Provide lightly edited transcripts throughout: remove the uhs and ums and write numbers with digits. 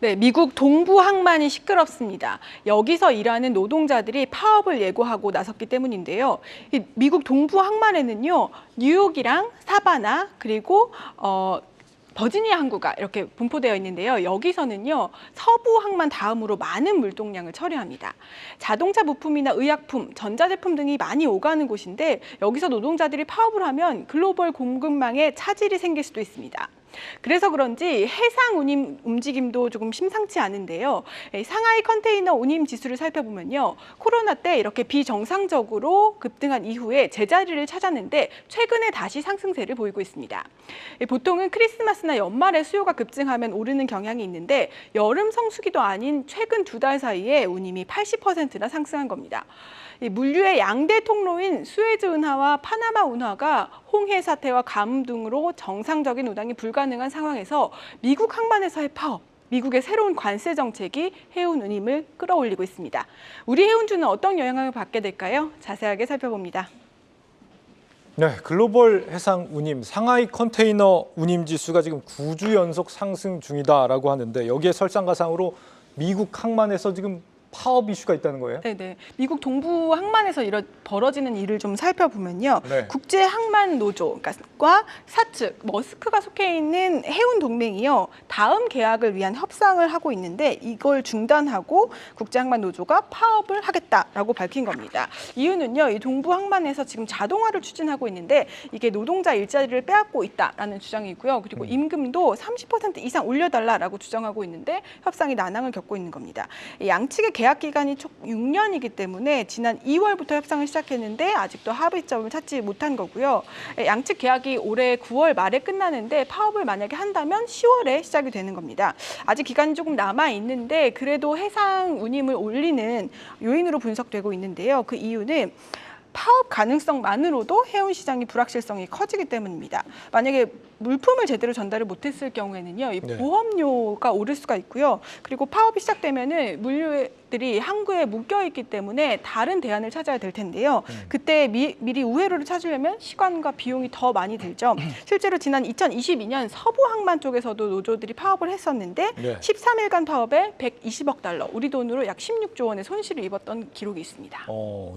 네, 미국 동부 항만이 시끄럽습니다. 여기서 일하는 노동자들이 파업을 예고하고 나섰기 때문인데요. 이 미국 동부 항만에는요, 뉴욕이랑 사바나 그리고 버지니아 항구가 이렇게 분포되어 있는데요. 여기서는요, 서부 항만 다음으로 많은 물동량을 처리합니다. 자동차 부품이나 의약품, 전자제품 등이 많이 오가는 곳인데 여기서 노동자들이 파업을 하면 글로벌 공급망에 차질이 생길 수도 있습니다. 그래서 그런지 해상 운임 움직임도 조금 심상치 않은데요. 상하이 컨테이너 운임 지수를 살펴보면요. 코로나 때 이렇게 비정상적으로 급등한 이후에 제자리를 찾았는데 최근에 다시 상승세를 보이고 있습니다. 보통은 크리스마스나 연말에 수요가 급증하면 오르는 경향이 있는데 여름 성수기도 아닌 최근 2달 사이에 운임이 80%나 상승한 겁니다. 물류의 양대 통로인 수에즈 운하와 파나마 운하가 홍해 사태와 가뭄 등으로 정상적인 운항이 불가능한 상황에서 미국 항만에서의 파업, 미국의 새로운 관세 정책이 해운 운임을 끌어올리고 있습니다. 우리 해운주는 어떤 영향을 받게 될까요? 자세하게 살펴봅니다. 네, 글로벌 해상 운임 상하이 컨테이너 운임 지수가 지금 9주 연속 상승 중이다라고 하는데 여기에 설상가상으로 미국 항만에서 지금 파업 이슈가 있다는 거예요? 네. 미국 동부 항만에서 벌어지는 일을 좀 살펴보면요. 네. 국제 항만 노조과 사측, 머스크가 속해 있는 해운 동맹이요. 다음 계약을 위한 협상을 하고 있는데 이걸 중단하고 국제 항만 노조가 파업을 하겠다라고 밝힌 겁니다. 이유는요. 이 동부 항만에서 지금 자동화를 추진하고 있는데 이게 노동자 일자리를 빼앗고 있다라는 주장이고요. 그리고 임금도 30% 이상 올려달라라고 주장하고 있는데 협상이 난항을 겪고 있는 겁니다. 양측의 계약 기간이 총 6년이기 때문에 지난 2월부터 협상을 시작했는데 아직도 합의점을 찾지 못한 거고요. 양측 계약이 올해 9월 말에 끝나는데 파업을 만약에 한다면 10월에 시작이 되는 겁니다. 아직 기간이 조금 남아 있는데 그래도 해상 운임을 올리는 요인으로 분석되고 있는데요. 그 이유는 파업 가능성만으로도 해운 시장의 불확실성이 커지기 때문입니다. 만약에 물품을 제대로 전달을 못했을 경우에는요, 이 보험료가 오를 수가 있고요. 그리고 파업이 시작되면은 물류들이 항구에 묶여 있기 때문에 다른 대안을 찾아야 될 텐데요. 그때 미리 우회로를 찾으려면 시간과 비용이 더 많이 들죠. 실제로 지난 2022년 서부 항만 쪽에서도 노조들이 파업을 했었는데 13일간 파업에 120억 달러, 우리 돈으로 약 16조 원의 손실을 입었던 기록이 있습니다.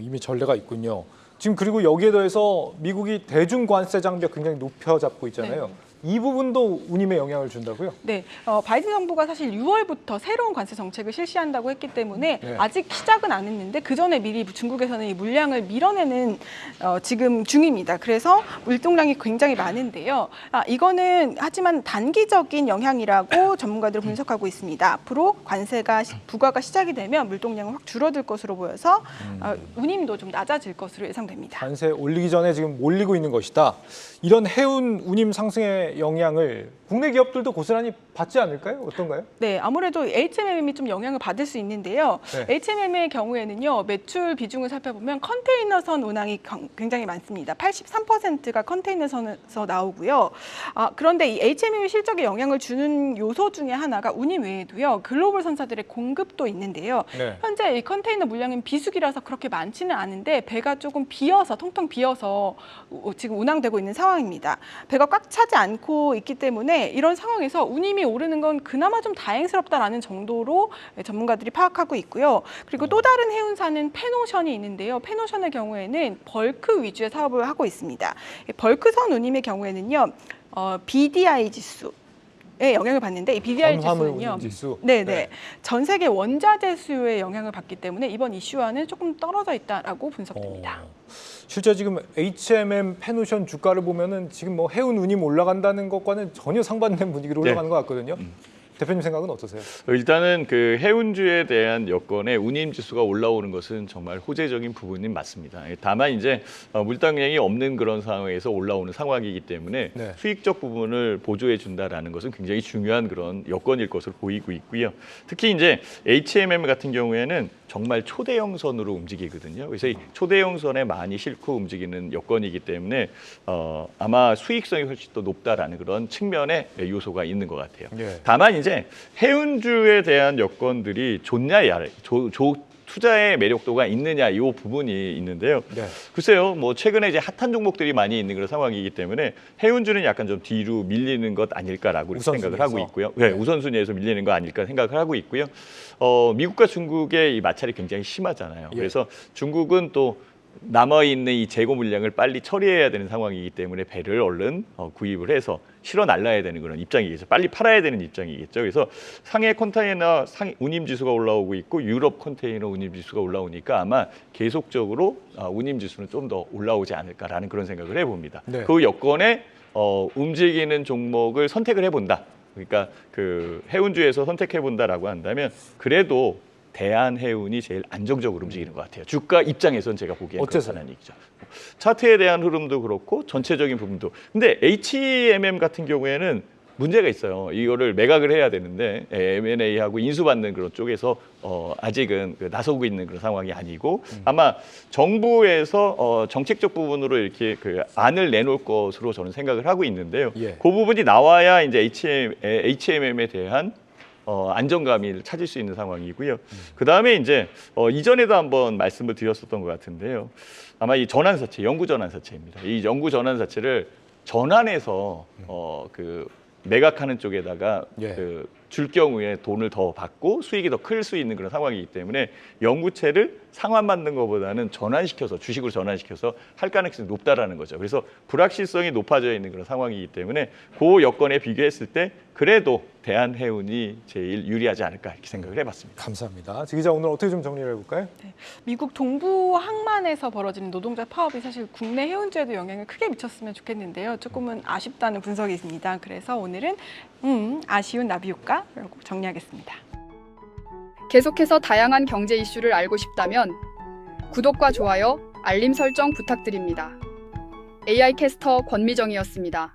이미 전례가 있군요. 지금 그리고 여기에 더해서 미국이 대중 관세 장벽 굉장히 높여 잡고 있잖아요. 이 부분도 운임에 영향을 준다고요? 네, 바이든 정부가 사실 6월부터 새로운 관세 정책을 실시한다고 했기 때문에 아직 시작은 안 했는데 그 전에 미리 중국에서는 이 물량을 밀어내는 지금 중입니다. 그래서 물동량이 굉장히 많은데요. 이거는 하지만 단기적인 영향이라고 전문가들은 분석하고 있습니다. 앞으로 관세가 부과가 시작이 되면 물동량은 확 줄어들 것으로 보여서 운임도 좀 낮아질 것으로 예상됩니다. 관세 올리기 전에 지금 몰리고 있는 것이다. 이런 해운 운임 상승의 영향을 국내 기업들도 고스란히 받지 않을까요? 어떤가요? 네, 아무래도 HMM이 좀 영향을 받을 수 있는데요. HMM의 경우에는요, 매출 비중을 살펴보면 컨테이너선 운항이 굉장히 많습니다. 83%가 컨테이너선에서 나오고요. 그런데 이 HMM의 실적에 영향을 주는 요소 중에 하나가 운임 외에도요, 글로벌 선사들의 공급도 있는데요. 현재 이 컨테이너 물량은 비수기라서 그렇게 많지는 않은데 배가 조금 비어서, 텅텅 비어서 지금 운항되고 있는 상황입니다. 배가 꽉 차지 않고 있기 때문에 이런 상황에서 운임이 오르는 건 그나마 좀 다행스럽다라는 정도로 전문가들이 파악하고 있고요. 그리고 또 다른 해운사는 페노션이 있는데요. 페노션의 경우에는 벌크 위주의 사업을 하고 있습니다. 벌크선 운임의 경우에는요, BDI 지수 에 영향을 받는데 이 BDI 지수는요, 전 세계 원자재 수요에 영향을 받기 때문에 이번 이슈와는 조금 떨어져 있다라고 분석됩니다. 실제 지금 HMM 페노션 주가를 보면은 지금 뭐 해운 운임 올라간다는 것과는 전혀 상반된 분위기로 올라가는 것 같거든요. 대표님 생각은 어떠세요? 일단은 그 해운주에 대한 여건에 운임 지수가 올라오는 것은 정말 호재적인 부분이 맞습니다. 다만 이제 물당량이 없는 그런 상황에서 올라오는 상황이기 때문에 수익적 부분을 보조해 준다라는 것은 굉장히 중요한 그런 여건일 것으로 보이고 있고요. 특히 이제 HMM 같은 경우에는 정말 초대형 선으로 움직이거든요. 그래서 이 초대형 선에 많이 싣고 움직이는 여건이기 때문에 아마 수익성이 훨씬 더 높다라는 그런 측면의 요소가 있는 것 같아요. 다만 이제 해운주에 대한 여건들이 투자의 매력도가 있느냐 이 부분이 있는데요. 네. 글쎄요, 뭐 최근에 이제 핫한 종목들이 많이 있는 그런 상황이기 때문에 해운주는 약간 좀 뒤로 밀리는 것 아닐까라고 생각을 하고 있고요. 네, 우선순위에서 밀리는 거 아닐까 생각을 하고 있고요. 미국과 중국의 이 마찰이 굉장히 심하잖아요. 예. 그래서 중국은 또 남아있는 이 재고 물량을 빨리 처리해야 되는 상황이기 때문에 배를 얼른 구입을 해서 실어 날라야 되는 그런 입장이겠죠. 빨리 팔아야 되는 입장이겠죠. 그래서 상해 컨테이너 운임 지수가 올라오고 있고 유럽 컨테이너 운임 지수가 올라오니까 아마 계속적으로 운임 지수는 좀 더 올라오지 않을까라는 그런 생각을 해봅니다. 네. 그 여건에 움직이는 종목을 선택을 해본다. 그러니까 그 해운주에서 선택해본다라고 한다면 그래도 대한해운이 제일 안정적으로 움직이는 것 같아요. 주가 입장에서는 제가 보기엔 그렇다는 얘기죠. 차트에 대한 흐름도 그렇고 전체적인 부분도. 근데 HMM 같은 경우에는 문제가 있어요. 이거를 매각을 해야 되는데 M&A하고 인수받는 그런 쪽에서 아직은 나서고 있는 그런 상황이 아니고 아마 정부에서 정책적 부분으로 이렇게 그 안을 내놓을 것으로 저는 생각을 하고 있는데요. 예. 그 부분이 나와야 이제 HMM에 대한 안정감을 찾을 수 있는 상황이고요. 그 다음에 이제 이전에도 한번 말씀을 드렸었던 것 같은데요. 아마 이 전환사채, 연구 전환사채입니다. 이 연구 전환사채를 전환해서 그 매각하는 쪽에다가 예. 줄 경우에 돈을 더 받고 수익이 더 클 수 있는 그런 상황이기 때문에 연구채를 상환받는 것보다는 전환시켜서 주식으로 전환시켜서 할 가능성이 높다라는 거죠. 그래서 불확실성이 높아져 있는 그런 상황이기 때문에 그 여건에 비교했을 때 그래도 대한해운이 제일 유리하지 않을까 이렇게 생각을 해봤습니다. 감사합니다. 지 기자 오늘 어떻게 좀 정리를 해볼까요? 미국 동부 항만에서 벌어지는 노동자 파업이 사실 국내 해운주에도 영향을 크게 미쳤으면 좋겠는데요. 조금은 아쉽다는 분석이 있습니다. 그래서 오늘은 아쉬운 나비 효과라고 정리하겠습니다. 계속해서 다양한 경제 이슈를 알고 싶다면 구독과 좋아요, 알림 설정 부탁드립니다. AI 캐스터 권미정이었습니다.